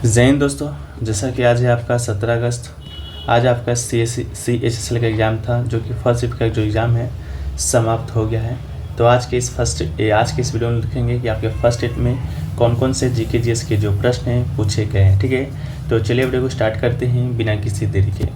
जय हिंद दोस्तों। जैसा कि आज है आपका 17 अगस्त। आज आपका CHSL का एग्ज़ाम था, जो कि फर्स्ट शिफ्ट का जो एग्ज़ाम है समाप्त हो गया है। तो आज के इस वीडियो में देखेंगे कि आपके फर्स्ट शिफ्ट में कौन कौन से GK GS के जो प्रश्न हैं पूछे गए हैं। ठीक है, तो चलिए वीडियो को स्टार्ट करते हैं बिना किसी देरी के।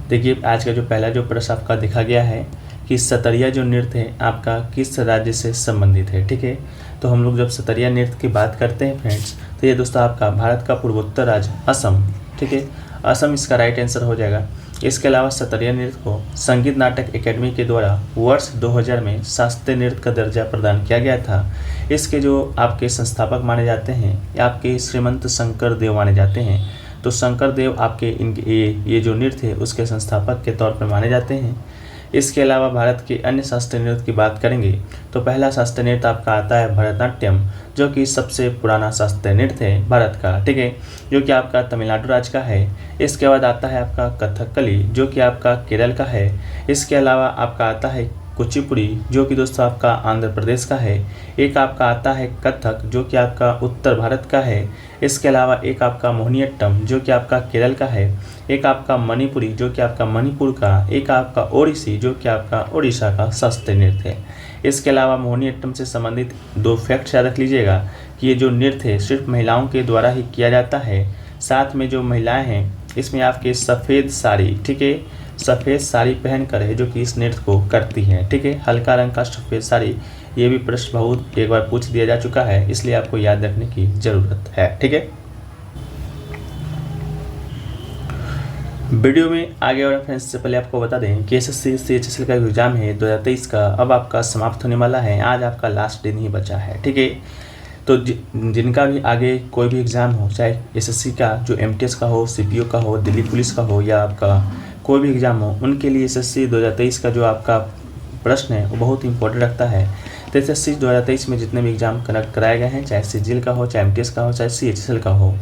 देखिए, आज का जो पहला जो प्रश्न आपका देखा गया है कि सतरिया जो नृत्य है आपका किस राज्य से संबंधित है। ठीक है, तो हम लोग जब सतरिया नृत्य की बात करते हैं फ्रेंड्स, तो ये दोस्तों आपका भारत का पूर्वोत्तर राज्य असम। ठीक है, असम इसका राइट आंसर हो जाएगा। इसके अलावा सतरिया नृत्य को संगीत नाटक एकेडमी के द्वारा वर्ष 2000 में शास्त्रीय नृत्य का दर्जा प्रदान किया गया था। इसके जो आपके संस्थापक माने जाते हैं आपके श्रीमंत शंकर देव माने जाते हैं। तो शंकर देव आपके ये जो नृत्य है उसके संस्थापक के तौर पर माने जाते हैं। इसके अलावा भारत के अन्य शास्त्रीय नृत्य की बात करेंगे तो पहला शास्त्रीय नृत्य आपका आता है भरतनाट्यम, जो कि सबसे पुराना शास्त्रीय नृत्य है भारत का। ठीक है, जो कि आपका तमिलनाडु राज्य का है। इसके बाद आता है आपका कथकली, जो कि आपका केरल का है। इसके अलावा आपका आता है कुचिपुड़ी, जो कि दोस्तों आपका आंध्र प्रदेश का है। एक आपका आता है कथक, जो कि आपका उत्तर भारत का है। इसके अलावा एक आपका मोहिनीअट्टम, जो कि आपका केरल का है। एक आपका मणिपुरी, जो कि आपका मणिपुर का। एक आपका ओडिसी, जो कि आपका उड़ीसा का शास्त्रीय नृत्य है। इसके अलावा मोहिनीअट्टम से संबंधित दो फैक्ट याद रख लीजिएगा कि ये जो नृत्य है सिर्फ महिलाओं के द्वारा ही किया जाता है। साथ में जो महिलाएं हैं इसमें आपके सफ़ेद साड़ी, ठीक है, सफ़ेद साड़ी पहनकर है जो कि इस नृत्य को करती हैं। ठीक है, हल्का रंग का सफ़ेद साड़ी, ये भी प्रश्न बहुत एक बार पूछ दिया जा चुका है, इसलिए आपको याद रखने की ज़रूरत है। ठीक है, वीडियो में आगे और फ्रेंड्स से पहले आपको बता दें कि SSC CHSL का एग्ज़ाम है 2023 का अब आपका समाप्त होने वाला है। आज आपका लास्ट दिन ही बचा है। ठीक है, तो जिनका भी आगे कोई भी एग्ज़ाम हो, चाहे SSC का जो MTS का हो, CPO का हो, दिल्ली पुलिस का हो, या आपका कोई भी एग्ज़ाम हो, उनके लिए SSC 2023 का जो आपका प्रश्न है वो बहुत इंपॉर्टेंट रखता है। तो SSC 2023 में जितने भी एग्ज़ाम कनेक्ट कराए गए हैं, चाहे CGL का हो, चाहे MTS का हो, चाहे CHSL का हो,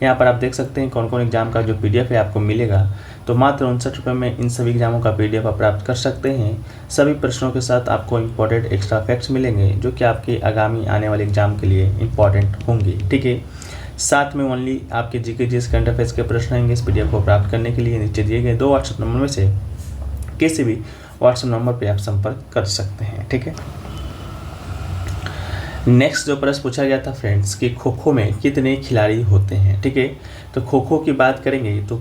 यहाँ पर आप देख सकते हैं कौन कौन एग्ज़ाम का जो PDF है आपको मिलेगा। तो मात्र 59 रुपये में इन सभी एग्ज़ामों का PDF आप प्राप्त कर सकते हैं। सभी प्रश्नों के साथ आपको इंपॉर्टेंट एक्स्ट्रा फैक्ट्स मिलेंगे जो कि आपके आगामी आने वाले एग्ज़ाम के लिए इंपॉर्टेंट होंगे। ठीक है, साथ में ओनली आपके GK GS करंट अफेयर्स के प्रश्न आएंगे। इस PDF को प्राप्त करने के लिए नीचे दिए गए 2 व्हाट्सएप नंबर में से किसी भी व्हाट्सएप नंबर पर आप संपर्क कर सकते हैं। ठीक है, नेक्स्ट जो प्रश्न पूछा गया था फ्रेंड्स कि खो खो में कितने खिलाड़ी होते हैं। ठीक है, तो खो खो की बात करेंगे तो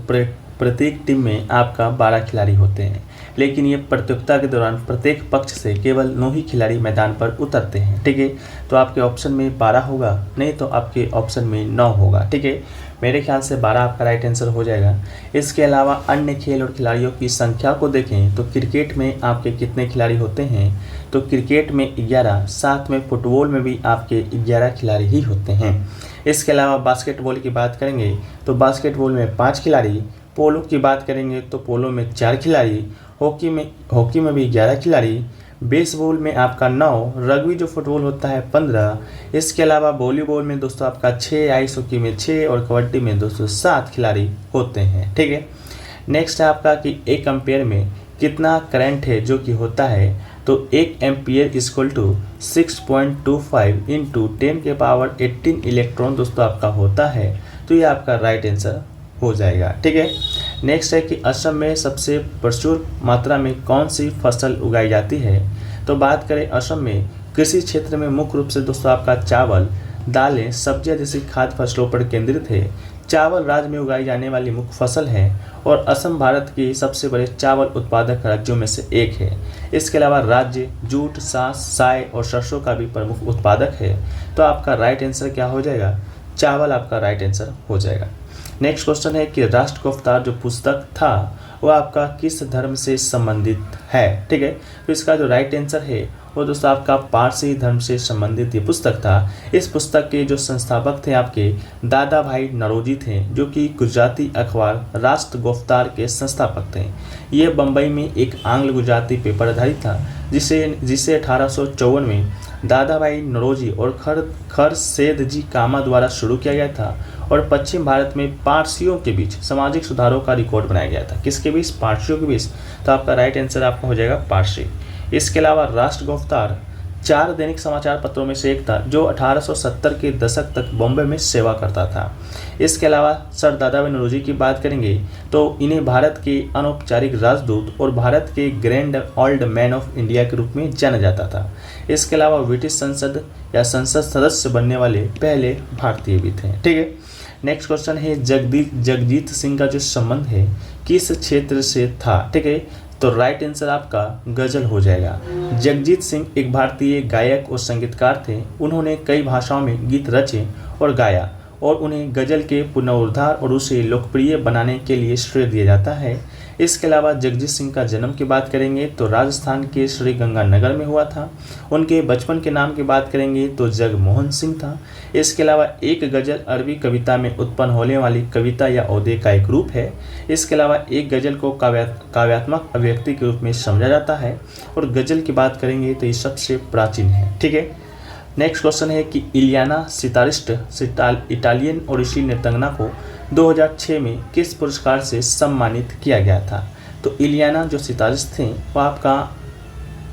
प्रत्येक टीम में आपका 12 खिलाड़ी होते हैं, लेकिन ये प्रतियोगिता के दौरान प्रत्येक पक्ष से केवल 9 ही खिलाड़ी मैदान पर उतरते हैं। ठीक है, तो आपके ऑप्शन में 12 होगा, नहीं तो आपके ऑप्शन में 9 होगा। ठीक है, मेरे ख्याल से 12 आपका राइट आंसर हो जाएगा। इसके अलावा अन्य खेल और खिलाड़ियों की संख्या को देखें तो क्रिकेट में आपके कितने खिलाड़ी होते हैं, तो क्रिकेट में 11, साथ में फुटबॉल में भी आपके 11 खिलाड़ी ही होते हैं। इसके अलावा बास्केटबॉल की बात करेंगे तो बास्केटबॉल में 5 खिलाड़ी, पोलो की बात करेंगे तो पोलो में 4 खिलाड़ी, हॉकी में भी 11 खिलाड़ी, बेसबॉल में आपका 9, रग्बी जो फुटबॉल होता है 15। इसके अलावा वॉलीबॉल में दोस्तों आपका 6, आइस हॉकी में 6 और कबड्डी में दोस्तों 7 खिलाड़ी होते हैं। ठीक है, नेक्स्ट है आपका कि 1 एम्पियर में कितना करंट है जो कि होता है, तो 1 ampere equal to 6.25 into 10⁻18 electron दोस्तों आपका होता है। तो ये आपका राइट आंसर हो जाएगा। ठीक है, नेक्स्ट है कि असम में सबसे प्रचुर मात्रा में कौन सी फसल उगाई जाती है। तो बात करें असम में कृषि क्षेत्र में मुख्य रूप से दोस्तों आपका चावल, दालें, सब्जियां जैसी खाद्य फसलों पर केंद्रित है। चावल राज्य में उगाई जाने वाली मुख्य फसल है और असम भारत के सबसे बड़े चावल उत्पादक राज्यों में से एक है। इसके अलावा राज्य जूट, साय और सरसों का भी प्रमुख उत्पादक है। तो आपका राइट आंसर क्या हो जाएगा, चावल आपका राइट आंसर हो जाएगा। नेक्स्ट क्वेश्चन है कि राष्ट्र को अवतार जो पुस्तक था वो आपका किस धर्म से संबंधित है। ठीक है, तो इसका जो राइट आंसर है वो दोस्तों आपका पारसी धर्म से संबंधित ये पुस्तक था। इस पुस्तक के जो संस्थापक थे आपके दादा भाई नौरोजी थे, जो कि गुजराती अखबार राष्ट्र गुफ्तार के संस्थापक थे। ये बम्बई में एक आंग्ल गुजराती पेपर आधारित था जिसे 1854 में दादा भाई नौरोजी और खरसेद जी कामा द्वारा शुरू किया गया था और पश्चिम भारत में पारसियों के बीच सामाजिक सुधारों का रिकॉर्ड बनाया गया था। किसके बीच, पारसियों के बीच। तो आपका राइट आंसर आपका हो जाएगा पारसी। इसके अलावा राष्ट्र गुफ्तार 4 दैनिक समाचार पत्रों में से एक था जो 1870 के दशक तक बॉम्बे में सेवा करता था। इसके अलावा सर दादा भाई नौरोजी की बात करेंगे तो इन्हें भारत के अनौपचारिक राजदूत और भारत के grand old man of India के रूप में जाना जाता था। इसके अलावा ब्रिटिश संसद या संसद सदस्य बनने वाले पहले भारतीय भी थे। ठीक है, नेक्स्ट क्वेश्चन है जगजीत सिंह का जो संबंध है किस क्षेत्र से था। ठीक है, तो राइट आंसर आपका गजल हो जाएगा। जगजीत सिंह एक भारतीय गायक और संगीतकार थे। उन्होंने कई भाषाओं में गीत रचे और गाया और उन्हें गजल के पुनरुद्धार और उसे लोकप्रिय बनाने के लिए श्रेय दिया जाता है। इसके अलावा जगजीत सिंह का जन्म की बात करेंगे तो राजस्थान के श्री गंगानगर में हुआ था। उनके बचपन के नाम की बात करेंगे तो जगमोहन सिंह था। इसके अलावा एक गजल अरबी कविता में उत्पन्न होने वाली कविता या औदे का एक रूप है। इसके अलावा एक गजल को काव्यात्मक अभिव्यक्ति के रूप में समझा जाता है और गजल की बात करेंगे तो ये सबसे प्राचीन है। ठीक है, नेक्स्ट क्वेश्चन है कि इलियाना सितारिस्ट इटालियन ओडिसी नृत्यांगना को 2006 में किस पुरस्कार से सम्मानित किया गया था। तो इलियाना जो सितारिस्ट थे वो आपका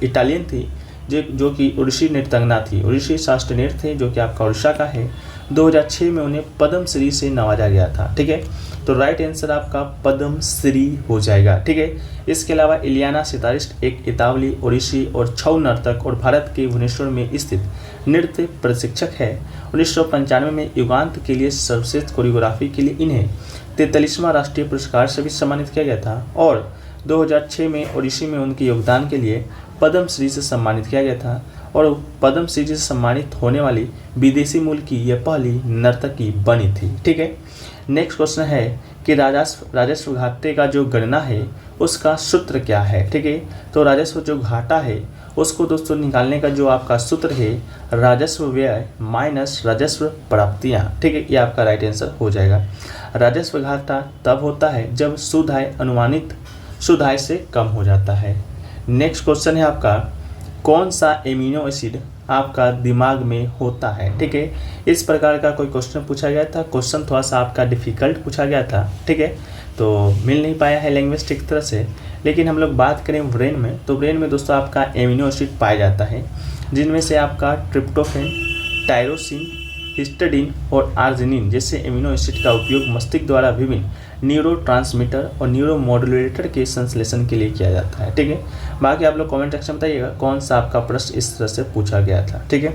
इटालियन थी जो कि ओडिसी नृत्यांगना थी, ओडिसी शास्त्रीय नृत्य थे जो कि आपका उड़ीसा का है। 2006 में उन्हें पद्म श्री से नवाजा गया था। ठीक है, तो राइट आंसर आपका पद्म श्री हो जाएगा। ठीक है, इसके अलावा इलियाना सितारिस्ट एक इतावली ओडिसी और छऊ नर्तक और भारत के भुवनेश्वर में स्थित नृत्य प्रशिक्षक है। 1995 में युगांत के लिए सर्वश्रेष्ठ कोरियोग्राफी के लिए इन्हें 43वां राष्ट्रीय पुरस्कार से भी सम्मानित किया गया था और 2006 में ओडिसी में उनके योगदान के लिए पद्म श्री से सम्मानित किया गया था और पद्म श्री से सम्मानित होने वाली विदेशी मूल की यह पहली नर्तकी बनी थी। ठीक है, नेक्स्ट क्वेश्चन है कि राजस्व घाटे का जो गणना है उसका सूत्र क्या है। ठीक है, तो राजस्व जो घाटा है उसको दोस्तों निकालने का जो आपका सूत्र है राजस्व व्यय माइनस राजस्व प्राप्तियां। ठीक है, ये आपका राइट आंसर हो जाएगा। राजस्व घाटा तब होता है जब शुद्ध आय अनुमानित शुद्ध आय से कम हो जाता है। नेक्स्ट क्वेश्चन है आपका कौन सा एमिनो एसिड आपका दिमाग में होता है। ठीक है, इस प्रकार का कोई क्वेश्चन पूछा गया था। क्वेश्चन थोड़ा सा आपका डिफिकल्ट पूछा गया था। ठीक है, तो मिल नहीं पाया है लैंग्वेस्टिक तरह से, लेकिन हम लोग बात करें ब्रेन में तो ब्रेन में दोस्तों आपका एमिनो एसिड पाया जाता है जिनमें से आपका ट्रिप्टोफैन, टायरोसिन, हिस्टडीन और आर्जिनिन जैसे एमिनो एसिड का उपयोग मस्तिष्क द्वारा विभिन्न न्यूरोट्रांसमीटर और न्यूरोमॉड्यूलेटर के संश्लेषण के लिए किया जाता है। ठीक है, बाकी आप लोग कमेंट सेक्शन में बताइएगा कौन सा आपका प्रश्न इस तरह से पूछा गया था। ठीक है,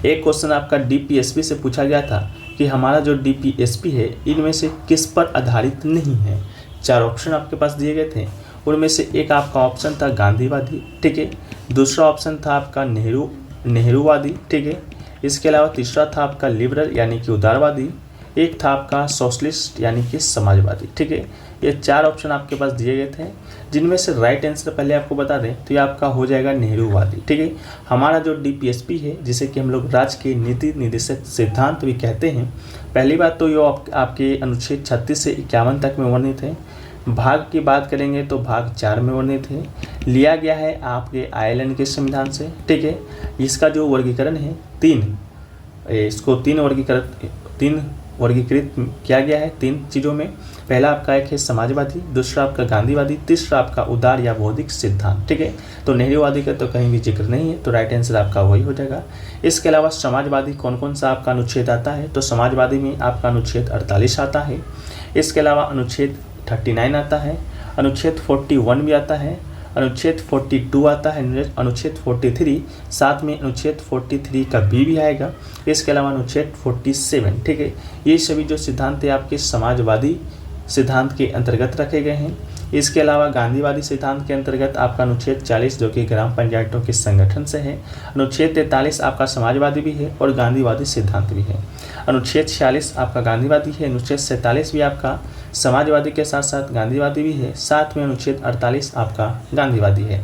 एक क्वेश्चन आपका डीपीएसपी से पूछा गया था कि हमारा जो डीपीएसपी है इनमें से किस पर आधारित नहीं है। 4 ऑप्शन आपके पास दिए गए थे, उनमें से एक आपका ऑप्शन था गांधीवादी। ठीक है, दूसरा ऑप्शन था आपका नेहरूवादी। ठीक है, इसके अलावा तीसरा था आपका लिबरल यानी कि उदारवादी, एक था आपका सोशलिस्ट यानी कि समाजवादी। ठीक है, ये 4 ऑप्शन आपके पास दिए गए थे जिनमें से राइट आंसर पहले आपको बता दें तो ये आपका हो जाएगा नेहरूवादी। ठीक है, हमारा जो डीपीएसपी है जिसे कि हम लोग राज्य के नीति निर्देशक सिद्धांत भी कहते हैं, पहली बात तो ये आपके अनुच्छेद 36 से 51 तक में वर्णित है। भाग की बात करेंगे तो भाग 4 में वर्णित है, लिया गया है आपके आयरलैंड के संविधान से। ठीक है, इसका जो वर्गीकरण है इसको तीन वर्गीकृत किया गया है 3 चीज़ों में। पहला आपका एक है समाजवादी, दूसरा आपका गांधीवादी, तीसरा आपका उदार या बौद्धिक सिद्धांत। ठीक है, तो नेहरूवादी का तो कहीं भी जिक्र नहीं है, तो राइट आंसर आपका वही हो जाएगा। इसके अलावा समाजवादी कौन कौन सा आपका अनुच्छेद आता है, तो समाजवादी में आपका अनुच्छेद 48 आता है। इसके अलावा अनुच्छेद 39 आता है, अनुच्छेद 41 भी आता है, अनुच्छेद 42 आता है, अनुच्छेद 43, साथ में अनुच्छेद 43 का भी आएगा। इसके अलावा अनुच्छेद 47। ठीक है, ये सभी जो सिद्धांत है आपके समाजवादी सिद्धांत के अंतर्गत रखे गए हैं। इसके अलावा गांधीवादी सिद्धांत के अंतर्गत आपका अनुच्छेद 40 जो कि ग्राम पंचायतों के संगठन से है, अनुच्छेद 43 आपका समाजवादी भी है और गांधीवादी सिद्धांत भी है, अनुच्छेद 46 आपका गांधीवादी है, अनुच्छेद 47 भी आपका समाजवादी के साथ साथ गांधीवादी भी है, साथ में अनुच्छेद 48 आपका गांधीवादी है।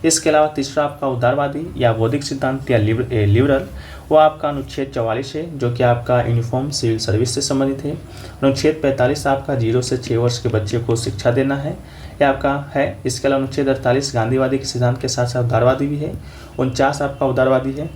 इसके अलावा तीसरा आपका उदारवादी या बौद्धिक सिद्धांत या लिबरल वो आपका अनुच्छेद 44 है जो कि आपका यूनिफॉर्म सिविल सर्विस से संबंधित है। अनुच्छेद 45 आपका 0 से 6 वर्ष के बच्चे को शिक्षा देना है, यह आपका है। इसके अलावा अनुच्छेद 48 गांधीवादी के सिद्धांत के साथ साथ उदारवादी भी है, 49 आपका उदारवादी है,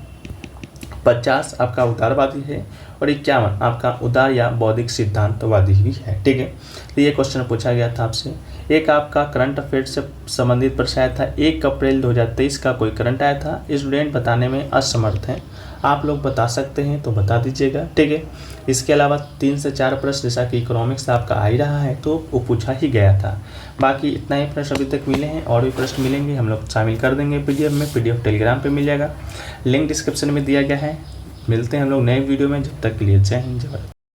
50 आपका उदारवादी है और 51 आपका उदार या बौद्धिक सिद्धांतवादी भी है। ठीक है, तो ये क्वेश्चन पूछा गया था आपसे। एक आपका करंट अफेयर से संबंधित प्रश्न आया था, 1 अप्रैल 2023 का कोई करंट आया था, स्टूडेंट बताने में असमर्थ हैं। आप लोग बता सकते हैं तो बता दीजिएगा, ठीक है। इसके अलावा 3 से 4 प्रश्न जैसा कि इकोनॉमिक्स आपका आ ही रहा है तो वो पूछा ही गया था। बाकी इतना ही प्रश्न अभी तक मिले हैं, और भी प्रश्न मिलेंगे, हम लोग शामिल कर देंगे पीडीएफ में। पीडीएफ टेलीग्राम पे मिल जाएगा, लिंक डिस्क्रिप्शन में दिया गया है। मिलते हैं हम लोग नए वीडियो में, जब तक के लिए जय हिंद जय भारत।